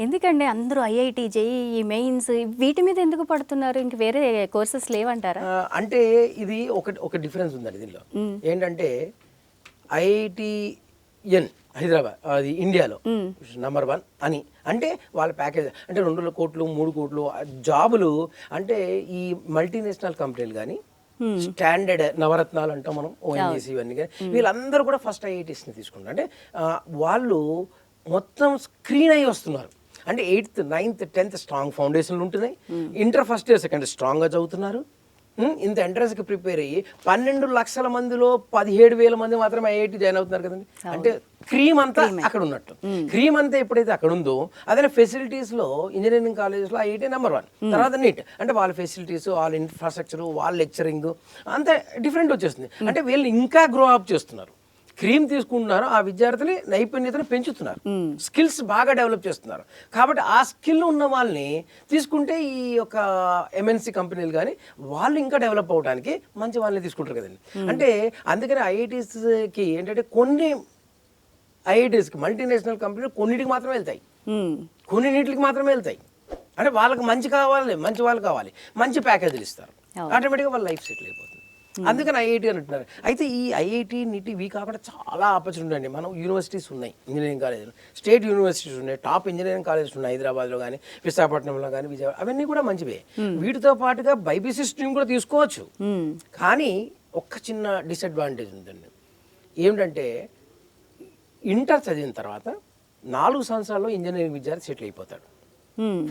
ఎందుకండి అందరూ IIT, JEE, mains వీటి మీద ఎందుకు పడుతున్నారు? ఇంక వేరే కోర్సెస్ లేవంటారా? అంటే ఇది ఒక డిఫరెన్స్ ఉందండి దీనిలో. ఏంటంటే ఐఐటిఎన్ హైదరాబాద్ అది ఇండియాలో నంబర్ 1 అని అంటే వాళ్ళ ప్యాకేజ్ అంటే 2 కోట్లు 3 కోట్లు జాబులు. అంటే ఈ మల్టీనేషనల్ కంపెనీలు కానీ స్టాండర్డ్ నవరత్నాలు అంటాం మనం, ఓఎన్జీసీ ఇవన్నీ కానీ వీళ్ళందరూ కూడా ఫస్ట్ ఐఐటీస్ని తీసుకుంటారు. అంటే వాళ్ళు మొత్తం స్క్రీన్ అయ్యి వస్తున్నారు. అంటే 8th 9th 10th స్ట్రాంగ్ ఫౌండేషన్లు ఉంటున్నాయి. ఇంటర్ ఫస్ట్ ఇయర్ సెకండ్ స్ట్రాంగ్గా చదువుతున్నారు. ఇంత ఎంట్రన్స్కి ప్రిపేర్ అయ్యి 12 లక్షల మందిలో 17,000 మంది మాత్రమే ఐఐటి జాయిన్ అవుతున్నారు కదండి. అంటే క్రీమ్ అంతా అక్కడ ఉన్నట్టు. క్రీమ్ అంతా ఎప్పుడైతే అక్కడ ఉందో అదే ఫెసిలిటీస్లో ఇంజనీరింగ్ కాలేజెస్లో ఐఐటి నెంబర్ 1, తర్వాత నీట్. అంటే వాళ్ళ ఫెసిలిటీస్, వాళ్ళ ఇన్ఫ్రాస్ట్రక్చర్, వాళ్ళ లెక్చరింగ్ అంతా డిఫరెంట్ వచ్చేస్తుంది. అంటే వీళ్ళు ఇంకా గ్రో అప్ చేస్తున్నారు. క్రీమ్ తీసుకుంటున్నారు, ఆ విద్యార్థులు నైపుణ్యతను పెంచుతున్నారు, స్కిల్స్ బాగా డెవలప్ చేస్తున్నారు. కాబట్టి ఆ స్కిల్ ఉన్న వాళ్ళని తీసుకుంటే ఈ యొక్క ఎంఎన్సి కంపెనీలు కానీ వాళ్ళు ఇంకా డెవలప్ అవడానికి మంచి వాళ్ళని తీసుకుంటారు కదండి. అంటే అందుకని ఐఐటీస్కి ఏంటంటే కొన్ని ఐఐటీస్కి మల్టీనేషనల్ కంపెనీలు కొన్నిటికి మాత్రమే వెళ్తాయి, కొన్నిటికి మాత్రమే వెళ్తాయి. అంటే వాళ్ళకి మంచి కావాలి, మంచి వాళ్ళు కావాలి, మంచి ప్యాకేజీలు ఇస్తారు, ఆటోమేటిక్గా వాళ్ళ లైఫ్ సెటిల్ అయిపోతుంది. అందుకని ఐఐటి అని అంటున్నారు. అయితే ఈ ఐఐటి నీటి ఇవి కాకుండా చాలా ఆపర్చునిటీ అండి. మనం యూనివర్సిటీస్ ఉన్నాయి, ఇంజనీరింగ్ కాలేజీలు, స్టేట్ యూనివర్సిటీస్ ఉన్నాయి, టాప్ ఇంజనీరింగ్ కాలేజెస్ ఉన్నాయి హైదరాబాద్లో కానీ, విశాఖపట్నంలో కానీ, విజయవాడ, అవన్నీ కూడా మంచివే. వీటితో పాటుగా బైపీసీ స్ట్రీమ్ కూడా తీసుకోవచ్చు. కానీ ఒక్క చిన్న డిసడ్వాంటేజ్ ఉందండి. ఏమిటంటే ఇంటర్ చదివిన తర్వాత 4 సంవత్సరాల్లో ఇంజనీరింగ్ విద్యార్థి సెటిల్ అయిపోతాడు.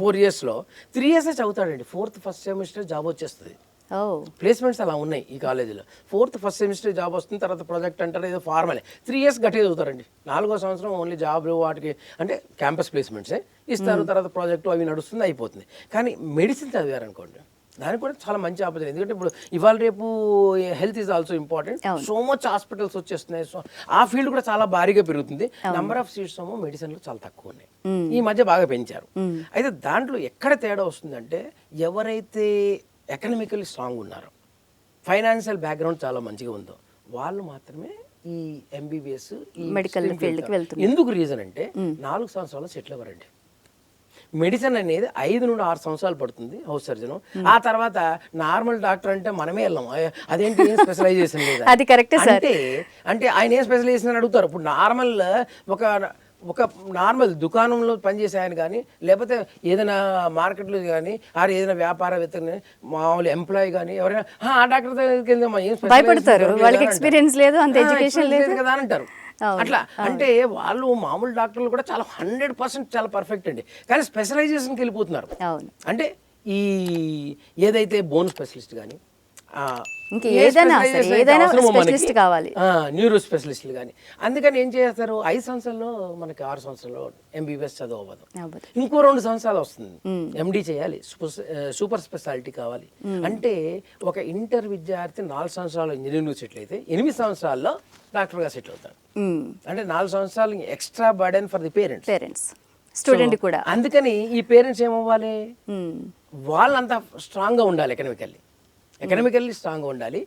4 yearsలో 3 years చదువుతాడండి. 4th first semester job వచ్చేస్తుంది. ప్లేస్మెంట్స్ అలా ఉన్నాయి ఈ కాలేజీలో. 4th ఫస్ట్ సెమిస్టర్ జాబ్ వస్తుంది, తర్వాత ప్రాజెక్ట్ అంటారు, ఏదో ఫార్మలే. 3 years గట్టిగా చదువుతారండి. 4వ సంవత్సరం ఓన్లీ జాబ్లు వాటికి అంటే క్యాంపస్ ప్లేస్మెంట్సే ఇస్తారు, తర్వాత ప్రాజెక్టు అవి నడుస్తుంది, అయిపోతుంది. కానీ మెడిసిన్ చదివారనుకోండి, దానికి కూడా చాలా మంచి ఆపర్చునిటీ. ఎందుకంటే ఇప్పుడు ఇవాళ రేపు health is also important. So much hospitals వచ్చేస్తున్నాయి. సో ఆ ఫీల్డ్ కూడా చాలా భారీగా పెరుగుతుంది. నెంబర్ ఆఫ్ సీట్స్ ఏమో మెడిసిన్లో చాలా తక్కువ ఉన్నాయి, ఈ మధ్య బాగా పెంచారు. అయితే దాంట్లో ఎక్కడ తేడా వస్తుందంటే ఎవరైతే ఎకనామికల్లీ స్ట్రాంగ్ ఉన్నారో, ఫైనాన్షియల్ బ్యాక్గ్రౌండ్ చాలా మంచిగా ఉందో వాళ్ళు మాత్రమే ఈ ఎంబీబీఎస్ ఈ మెడికల్ ఫీల్డ్కి వెళ్తారు. ఎందుకు రీజన్ అంటే 4 సంవత్సరాలు సెటిల్ అవ్వరండి. మెడిసిన్ అనేది 5 నుండి 6 సంవత్సరాలు పడుతుంది హౌస్ సర్జన్. ఆ తర్వాత నార్మల్ డాక్టర్ అంటే మనమే వెళ్ళాం, అదేంటి ఏం స్పెషలైజేషన్ లేదా అది కరెక్ట్ సార్. అంటే ఆయన ఏం స్పెషలైజేషన్ అని అడుగుతారు. ఇప్పుడు నార్మల్ ఒక నార్మల్ దుకాణంలో పనిచేసే ఆయన కానీ, లేకపోతే ఏదైనా మార్కెట్లో కానీ, ఏదైనా వ్యాపారవేత్త కానీ, మామూలు ఎంప్లాయీ కానీ ఎవరైనా ఆ డాక్టర్ దగ్గరికి భయపడతారు, వాళ్ళకి ఎక్స్పీరియన్స్ లేదు, అంత ఎడ్యుకేషన్ లేదు కదా అని అంటారు. అట్లా అంటే వాళ్ళు మామూలు డాక్టర్లు కూడా చాలా 100% చాలా పర్ఫెక్ట్ అండి, కానీ స్పెషలైజేషన్కి వెళ్ళిపోతున్నారు. అంటే ఈ ఏదైతే బోన్ స్పెషలిస్ట్ కానీ, న్యూరో స్పెషలిస్టులు కానీ, అందుకని ఏం చేస్తారు 5 సంవత్సరాల్లో మనకి 6 సంవత్సరాల్లో ఎంబీబీఎస్ చదువు అవ్వదు. ఇంకో 2 సంవత్సరాలు వస్తుంది, ఎండి చేయాలి, సూపర్ స్పెషాలిటీ కావాలి. అంటే ఒక ఇంటర్ విద్యార్థి 4 సంవత్సరాలు ఇంజనీరింగ్ సెటిల్ అయితే 8 సంవత్సరాల్లో డాక్టర్గా సెటిల్ అవుతాడు. అంటే 4 సంవత్సరాలు extra burden for the parents, student కూడా. అందుకని ఈ పేరెంట్స్ ఏమవ్వాలి, వాళ్ళంతా స్ట్రాంగ్గా ఉండాలి, ఎకనామికల్లీ స్ట్రాంగ్గా ఉండాలి.